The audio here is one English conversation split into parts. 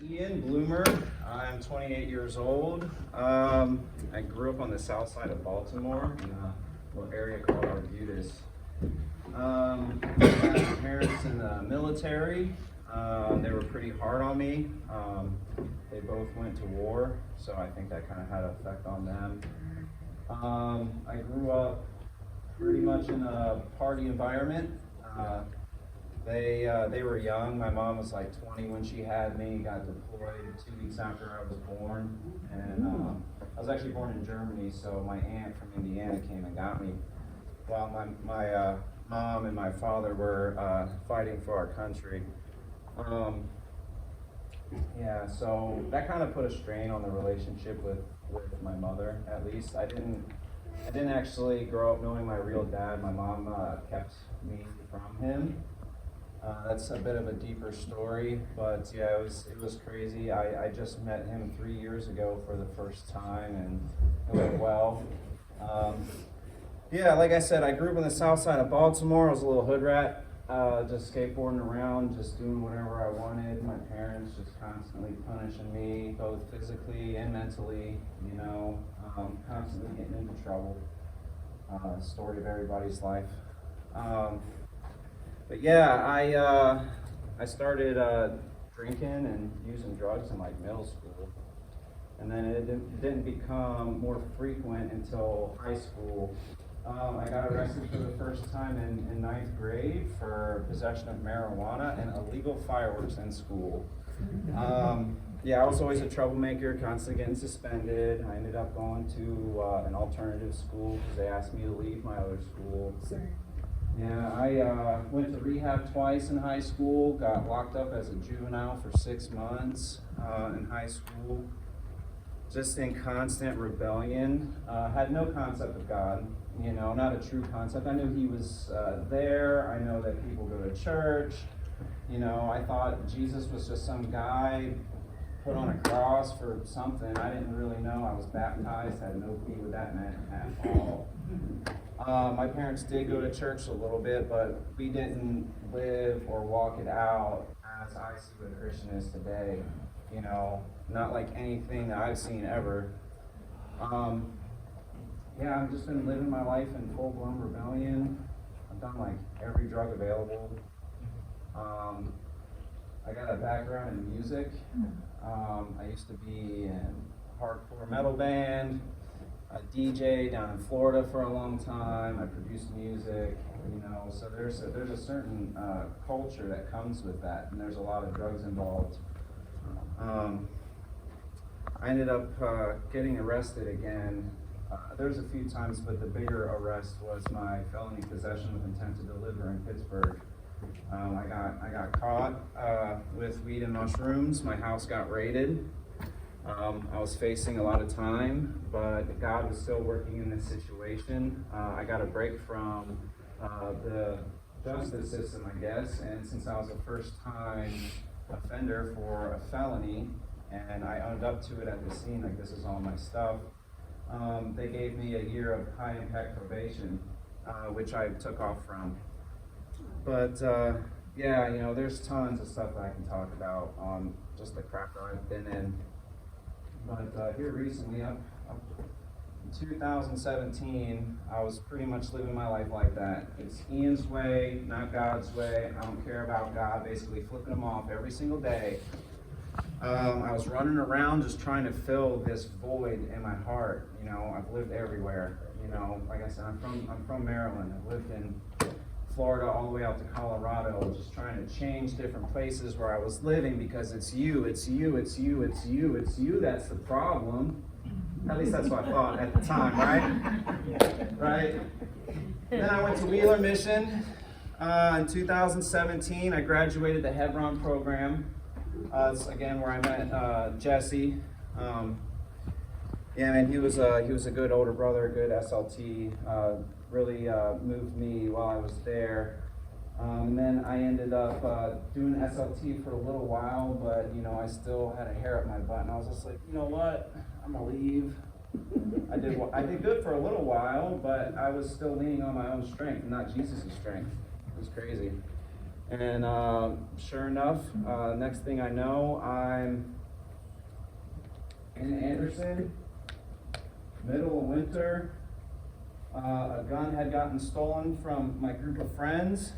Ian Bloomer. I'm 28 years old. I grew up on the south side of Baltimore in a little area called Arbutus. My parents in the military. They were pretty hard on me. They both went to war, so I think that kind of had an effect on them. I grew up pretty much in a party environment. They were young. My mom was like 20 when she had me, got deployed 2 weeks after I was born. And I was actually born in Germany, so my aunt from Indiana came and got me while my mom and my father were fighting for our country. Yeah, so that kind of put a strain on the relationship with my mother, at least. I didn't actually grow up knowing my real dad. My mom kept me from him. That's a bit of a deeper story, but yeah, it was crazy. I just met him 3 years ago for the first time, and it went well. Yeah, like I said, I grew up on the south side of Baltimore. I was a little hood rat, just skateboarding around, just doing whatever I wanted. My parents just constantly punishing me, both physically and mentally, constantly getting into trouble. Story of everybody's life. But yeah, I started drinking and using drugs in like middle school, and then it didn't become more frequent until high school. I got arrested for the first time in 9th grade for possession of marijuana and illegal fireworks in school. Yeah, I was always a troublemaker, constantly getting suspended. I ended up going to an alternative school because they asked me to leave my other school. Yeah, I went to rehab twice in high school, got locked up as a juvenile for 6 months in high school, just in constant rebellion. Had no concept of God, not a true concept. I knew he was there. I know that people go to church. I thought Jesus was just some guy put on a cross for something. I didn't really know. I was baptized, had no clue what that meant at all. My parents did go to church a little bit, but we didn't live or walk it out as I see what a Christian is today. Not like anything that I've seen ever. Yeah, I've just been living my life in full-blown rebellion. I've done like every drug available. I got a background in music. I used to be in a hardcore metal band, a DJ down in Florida for a long time. I produced music, so there's a certain culture that comes with that, and there's a lot of drugs involved. I ended up getting arrested again. There was a few times, but the bigger arrest was my felony possession with intent to deliver in Pittsburgh. I got caught with weed and mushrooms. My house got raided. I was facing a lot of time, but God was still working in this situation. I got a break from the justice system, I guess, and since I was a first-time offender for a felony, and I owned up to it at the scene, like this is all my stuff, they gave me a year of high-impact probation, which I took off from. But yeah, there's tons of stuff that I can talk about on just the crap that I've been in. But here recently, in 2017, I was pretty much living my life like that. It's Ian's way, not God's way. I don't care about God, basically flipping him off every single day. I was running around just trying to fill this void in my heart. I've lived everywhere. Like I said, I'm from Maryland. I've lived in Florida all the way out to Colorado, just trying to change different places where I was living because it's you that's the problem. At least that's what I thought at the time, right? Right? Then I went to Wheeler Mission in 2017. I graduated the Hebron program. It's again where I met Jesse. Yeah, man, he was a good older brother, a good SLT. Really moved me while I was there. And then I ended up doing SLT for a little while, but I still had a hair up my butt, and I was just like, you know what? I'm gonna leave. I did good for a little while, but I was still leaning on my own strength, not Jesus' strength. It was crazy. And sure enough, next thing I know, I'm in Anderson, middle of winter. A gun had gotten stolen from my group of friends.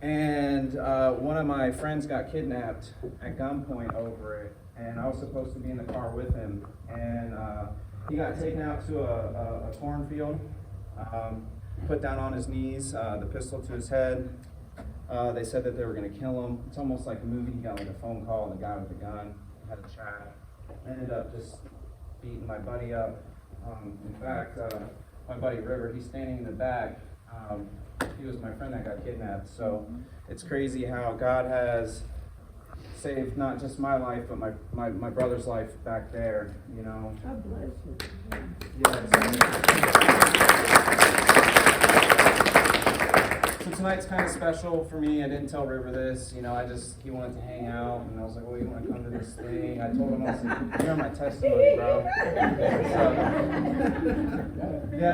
And one of my friends got kidnapped at gunpoint over it. And I was supposed to be in the car with him. And he got taken out to a cornfield, put down on his knees, the pistol to his head. They said that they were going to kill him. It's almost like a movie. He got like a phone call, and the guy with the gun had a chat. Ended up just beating my buddy up. In fact, my buddy River, he's standing in the back. He was my friend that got kidnapped. So it's crazy how God has saved not just my life, but my brother's life back there, you know. God bless you. Yes. So tonight's kind of special for me. I didn't tell River this, you know, he wanted to hang out, and I was like, well, you want to come to this thing? I told him, I was like, you're my testimony, bro.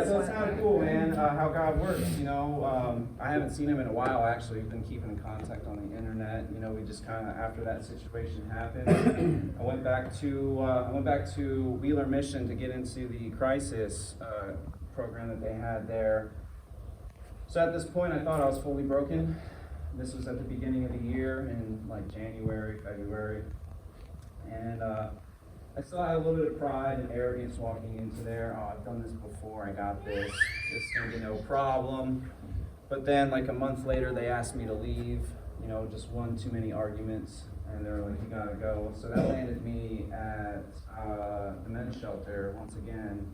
So it's kind of cool, man, how God works, you know. I haven't seen him in a while, actually. We've been keeping in contact on the internet. You know, we just kind of, after that situation happened, I went back to Wheeler Mission to get into the crisis program that they had there. So at this point, I thought I was fully broken. This was at the beginning of the year in like January, February. And I still had a little bit of pride and arrogance walking into there. Oh, I've done this before, I got this. This is gonna be no problem. But then like a month later, they asked me to leave. You know, just one too many arguments. And they were like, you gotta go. So that landed me at the men's shelter once again.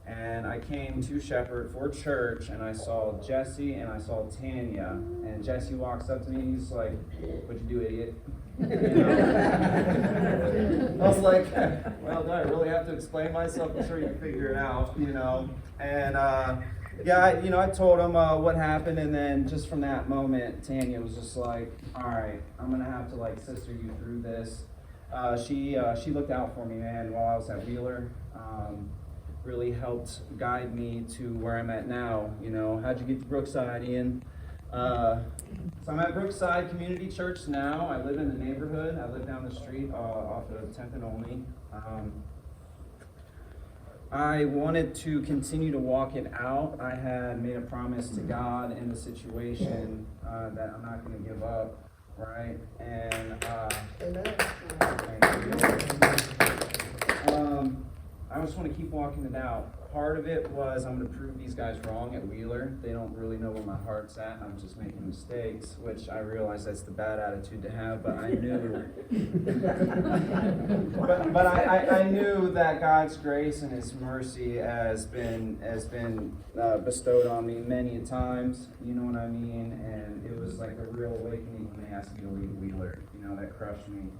And I came to Shepherd for church, and I saw Jesse and I saw Tanya. And Jesse walks up to me, and he's like, "What'd you do, idiot?" You know? I was like, well, do I really have to explain myself? I'm sure you can figure it out, you know. And I told him what happened, and then just from that moment, Tanya was just like, all right, I'm gonna have to like sister you through this. She looked out for me, man, while I was at Wheeler. Really helped guide me to where I'm at now. You know, how'd you get to Brookside, Ian? So I'm at Brookside Community Church now. I live in the neighborhood. I live down the street off of 10th and Olney. I wanted to continue to walk it out. I had made a promise to God in the situation that I'm not going to give up, right? And I just want to keep walking it out. Part of it was I'm going to prove these guys wrong at Wheeler. They don't really know where my heart's at. I'm just making mistakes, which I realize that's the bad attitude to have, but I knew. but I knew that God's grace and His mercy has been bestowed on me many times. You know what I mean? And it was like a real awakening when they asked me to leave Wheeler. You know, that crushed me.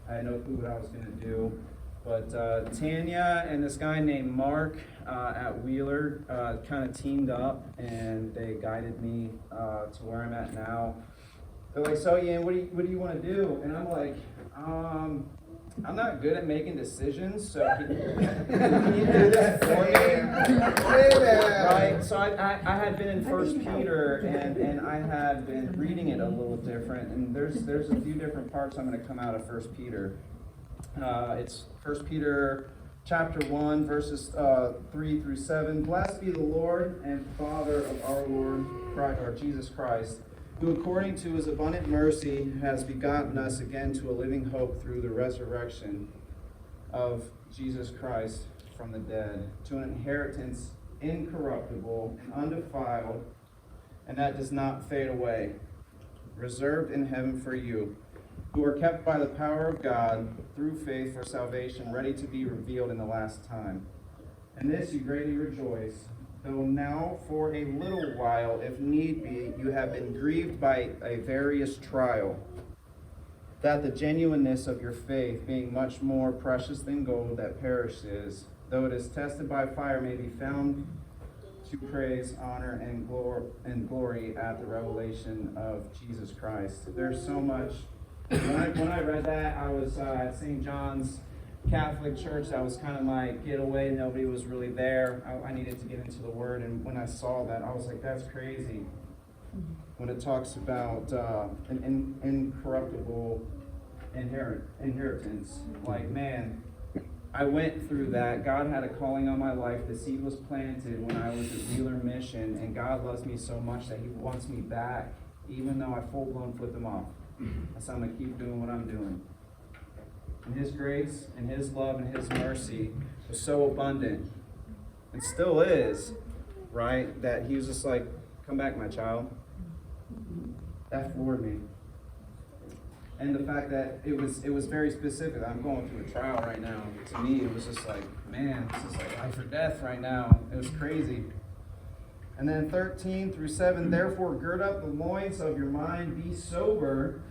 I had no clue what I was going to do. But Tanya and this guy named Mark at Wheeler kind of teamed up, and they guided me to where I'm at now. They're like, so Ian, what do you want to do? And I'm like, I'm not good at making decisions, so can you do this for me? Right? So I had been in 1 Peter, and I had been reading it a little different, and there's a few different parts I'm going to come out of 1 Peter. It's 1 Peter chapter 1, verses 3 through 7. Blessed be the Lord and Father of our Lord Christ, or Jesus Christ, who according to His abundant mercy has begotten us again to a living hope through the resurrection of Jesus Christ from the dead, to an inheritance incorruptible and undefiled, and that does not fade away, reserved in heaven for you, who are kept by the power of God through faith for salvation, ready to be revealed in the last time. And this you greatly rejoice, though now for a little while, if need be, you have been grieved by a various trial, that the genuineness of your faith, being much more precious than gold that perishes, though it is tested by fire, may be found to praise, honor, and glory at the revelation of Jesus Christ. There's so much. When I read that, I was at St. John's Catholic Church. That was kind of my getaway. Nobody was really there. I needed to get into the Word, and when I saw that, I was like, that's crazy. when it talks about an incorruptible inheritance. Like, man, I went through that. God had a calling on my life. The seed was planted when I was at Wheeler Mission, and God loves me so much that He wants me back, even though I full-blown flipped Him off. So I'm going to keep doing what I'm doing. And His grace and His love and His mercy was so abundant, and still is, right? That He was just like, come back, my child. That floored me. And the fact that it was very specific. I'm going through a trial right now. To me, it was just like, man, this is like life or death right now. It was crazy. And then 13 through 7, therefore gird up the loins of your mind, be sober,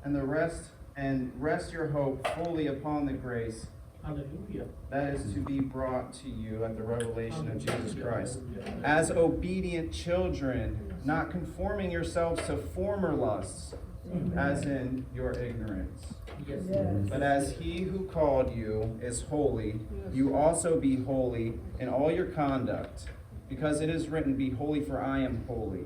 and rest your hope fully upon the grace Hallelujah. that is to be brought to you at the revelation of Jesus Christ. As obedient children, not conforming yourselves to former lusts, as in your ignorance. Yes. But as He who called you is holy, you also be holy in all your conduct, because it is written, be holy, for I am holy.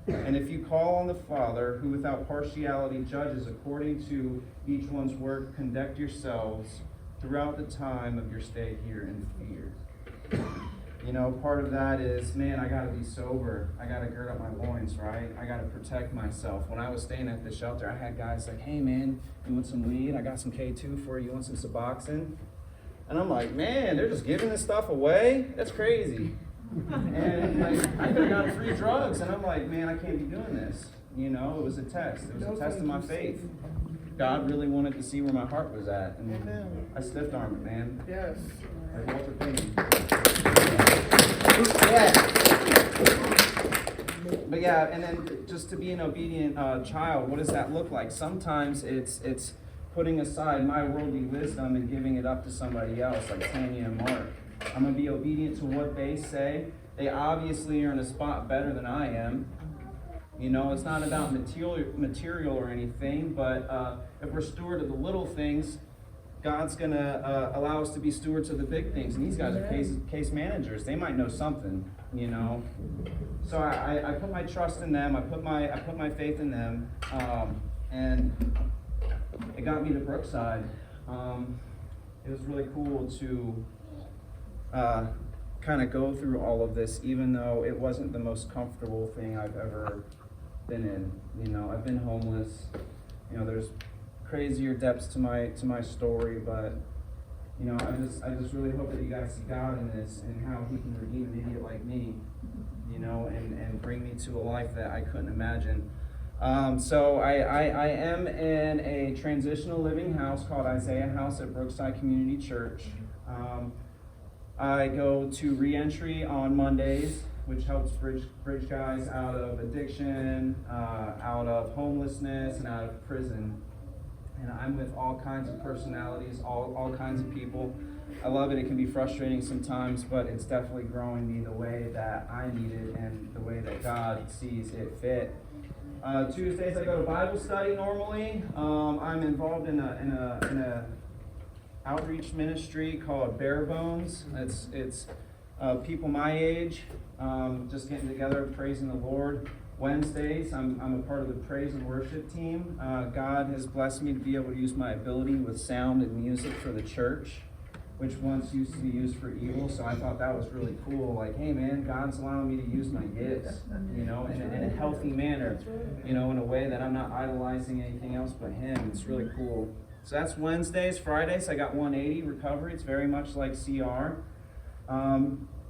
And if you call on the Father, who without partiality judges according to each one's work, conduct yourselves throughout the time of your stay here in fear. You know, part of that is, man, I got to be sober. I got to gird up my loins, right? I got to protect myself. When I was staying at the shelter, I had guys like, hey, man, you want some weed? I got some K2 for you. You want some Suboxone? And I'm like, man, they're just giving this stuff away? That's crazy. And like, I could have gotten free drugs. And I'm like, man, I can't be doing this. You know, it was a test. It was a test of my faith. God really wanted to see where my heart was at. And I stiff-armed it, man. Yes. Like Walter Payton. But yeah, and then just to be an obedient child, what does that look like? Sometimes it's putting aside my worldly wisdom and giving it up to somebody else, like Tanya and Mark. I'm going to be obedient to what they say. They obviously are in a spot better than I am. You know, it's not about material or anything, but if we're steward of the little things, God's going to allow us to be stewards of the big things. And these guys are case managers. They might know something, you know. So I put my trust in them. I put my faith in them. And it got me to Brookside. It was really cool to kind of go through all of this, even though it wasn't the most comfortable thing I've ever been in. You know, I've been homeless. You know, there's crazier depths to my story, but you know, I just really hope that you guys see God in this and how He can redeem an idiot like me, you know, and bring me to a life that I couldn't imagine. So I am in a transitional living house called Isaiah House at Brookside Community Church. I go to reentry on Mondays, which helps bridge guys out of addiction, out of homelessness, and out of prison. And I'm with all kinds of personalities, all kinds of people. I love it. It can be frustrating sometimes, but it's definitely growing me the way that I need it and the way that God sees it fit. Tuesdays I go to Bible study normally. I'm involved in a outreach ministry called Bare Bones. It's people my age just getting together, praising the Lord. Wednesdays, I'm a part of the praise and worship team. God has blessed me to be able to use my ability with sound and music for the church, which once used to be used for evil. So I thought that was really cool. Like, hey man, God's allowing me to use my gifts, you know, in a healthy manner, you know, in a way that I'm not idolizing anything else but Him. It's really cool. So that's Wednesdays. Fridays, I got 180 recovery. It's very much like CR.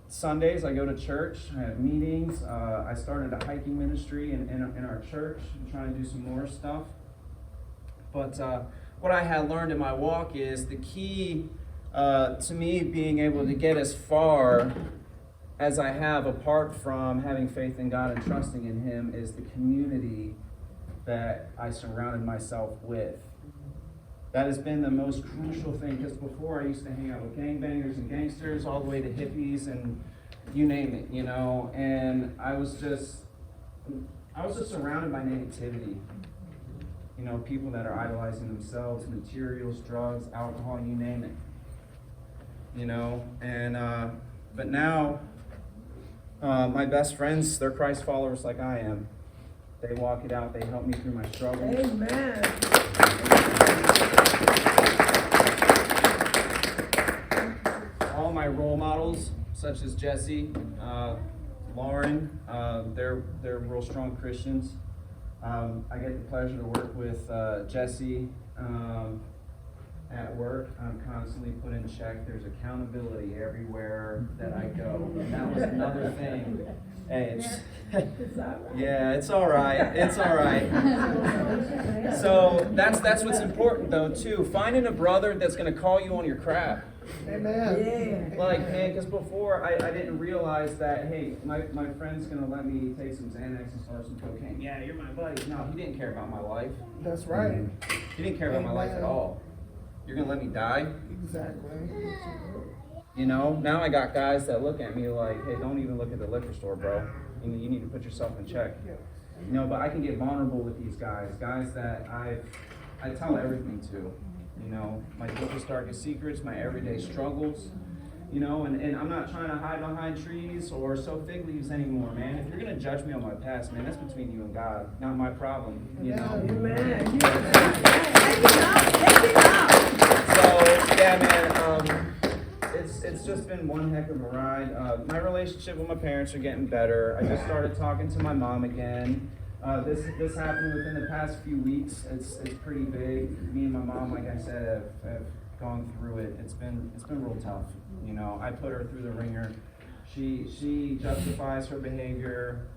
Sundays, I go to church. I have meetings. I started a hiking ministry in our church. I'm trying to do some more stuff. But what I had learned in my walk is the key to me being able to get as far as I have apart from having faith in God and trusting in Him is the community that I surrounded myself with. That has been the most crucial thing, because before I used to hang out with gangbangers and gangsters all the way to hippies and you name it, you know, and I was just surrounded by negativity. You know, people that are idolizing themselves, materials, drugs, alcohol, you name it. You know, and but now My best friends, they're Christ followers like I am. They walk it out. They help me through my struggles. Amen. All my role models, such as Jesse, Lauren, they're real strong Christians. I get the pleasure to work with Jesse at work. I'm constantly put in check. There's accountability everywhere that I go. And that was another thing. Hey, yeah, it's all right. It's all right. So that's what's important though too. Finding a brother that's going to call you on your crap. Amen. Yeah. Like, man, because before I didn't realize that, hey, my friend's going to let me take some Xanax and start some cocaine. Yeah, you're my buddy. No, he didn't care about my life. That's right. He didn't care about my life at all. You're going to let me die? Exactly. You know, now I got guys that look at me like, hey, don't even look at the liquor store, bro. You need to put yourself in check. You know, but I can get vulnerable with these guys that I tell everything to. You know, my deepest, darkest secrets, my everyday struggles. You know, and I'm not trying to hide behind trees or sow fig leaves anymore, man. If you're going to judge me on my past, man, that's between you and God, not my problem, you know. Amen. So, yeah, man, it's just been one heck of a ride. My relationship with my parents are getting better. I just started talking to my mom again. This happened within the past few weeks. It's pretty big. Me and my mom, like I said, have gone through it. It's been real tough. You know, I put her through the ringer. She justifies her behavior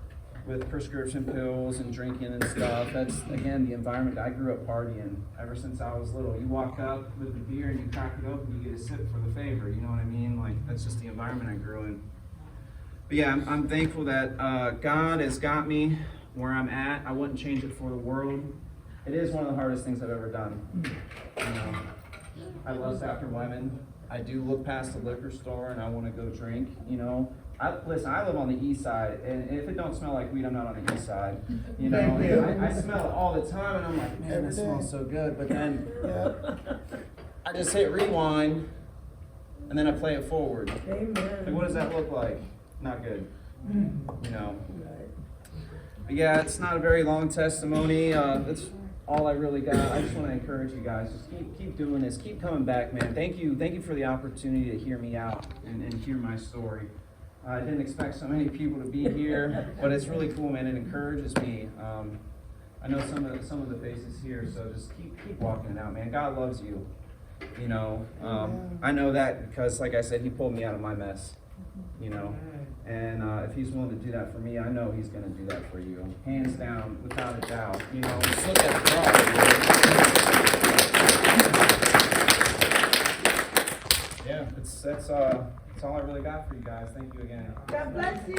with prescription pills and drinking and stuff. That's, again, the environment. I grew up partying ever since I was little. You walk up with the beer and you crack it open, you get a sip for the favor. You know what I mean? Like, that's just the environment I grew in. But yeah, I'm thankful that God has got me where I'm at. I wouldn't change it for the world. It is one of the hardest things I've ever done. You know, I lust after women. I do look past the liquor store and I want to go drink. You know, listen, I live on the east side, and if it don't smell like weed, I'm not on the east side. You know, I smell it all the time, and I'm like, man, it smells so good. But then I just hit rewind, and then I play it forward. Amen. Like, what does that look like? Not good. You know. But yeah, it's not a very long testimony. That's all I really got. I just want to encourage you guys. Just keep doing this. Keep coming back, man. Thank you for the opportunity to hear me out and hear my story. I didn't expect so many people to be here, but it's really cool, man. It encourages me. I know some of the faces here, so just keep walking it out, man. God loves you. You know, I know that because, like I said, He pulled me out of my mess. You know, and if He's willing to do that for me, I know He's going to do that for you, hands down, without a doubt. You know, just look at the cross. Yeah, that's all I really got for you guys. Thank you again. God bless you.